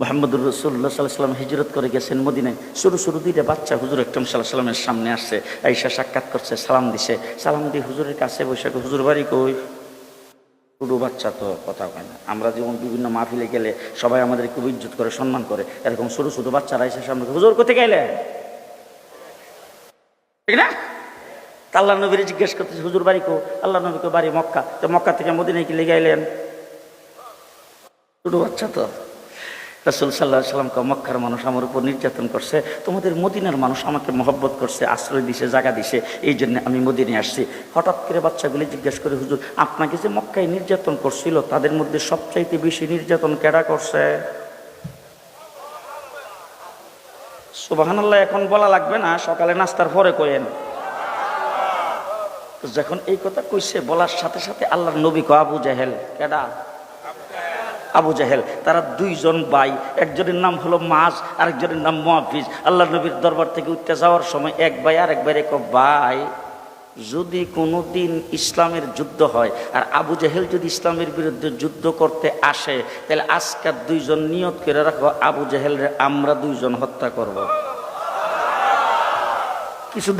মুহাম্মদুর রাসূলুল্লাহ সাল্লাল্লাহু আলাইহি ওয়াসাল্লাম হিজরত করে গেছেন মদিনায়। ছোট ছোট দুইটা বাচ্চা হুজুর আকরাম সাল্লাল্লাহু আলাইহি ওয়াসাল্লামের সামনে আসছে, আয়েশা সাক্ষাৎ করছে, সালাম দিছে। সালাম দিয়ে হুজুরের কাছে বসে, হুজুর বাড়ি কই? ছোট বাচ্চা তো কথা কয় না। আমরা যেমন বিভিন্ন মাহফিলে গেলে সবাই আমাদের খুব ইজ্জত করে, সম্মান করে, এরকম ছোট ছোট বাচ্চারা এসে সামনে, হুজুর কোথায় গেলে? ঠিক না? আল্লাহ নবীর জিজ্ঞেস করতেছে, হুজুর বাড়ি কো? আল্লাহ নবী কো বাড়ি মক্কা। তো মক্কা থেকে মদিনায় কি লেগে আইলেন? ছোট বাচ্চা তো। রাসূল সাল্লাল্লাহু আলাইহি ওয়াসাল্লাম মক্কার মানুষ আমার উপর নির্যাতন করছে, তোমাদের মদিনার মানুষ আমাকে মহব্বত করছে, আশ্রয় দিছে, জায়গা দিছে, এই জন্য আমি মদিনায় আসছি। হঠাৎ করে বাচ্চাগুলি জিজ্ঞেস করে, হুজুর আপনাকে যে মক্কায় নির্যাতন করছিল তাদের মধ্যে সবচাইতে বেশি নির্যাতন কেডা করছে? সুবহানাল্লাহ এখন বলা লাগবে না, সকালে নাস্তার পরে কইেন। যখন এই কথা কইছে বলার সাথে সাথে আল্লাহর নবী কয়, আবু জাহেল। কেডা? আবু জাহেল। তারা দুইজন ভাই, একজনের নাম হলো মাস, আরেকজনের নাম মুআফিজ। আল্লাহ নবীর দরবার থেকে উঠতে যাওয়ার সময় এক ভাই আরেক ভাইরে কয়, ভাই যদি কোনোদিন ইসলামের যুদ্ধ হয় আর আবু জাহেল যদি ইসলামের বিরুদ্ধে যুদ্ধ করতে আসে, তাহলে আজকের দুইজন নিয়ত করে রাখো, আবু জাহেলরে আমরা দুইজন হত্যা করব। কিছু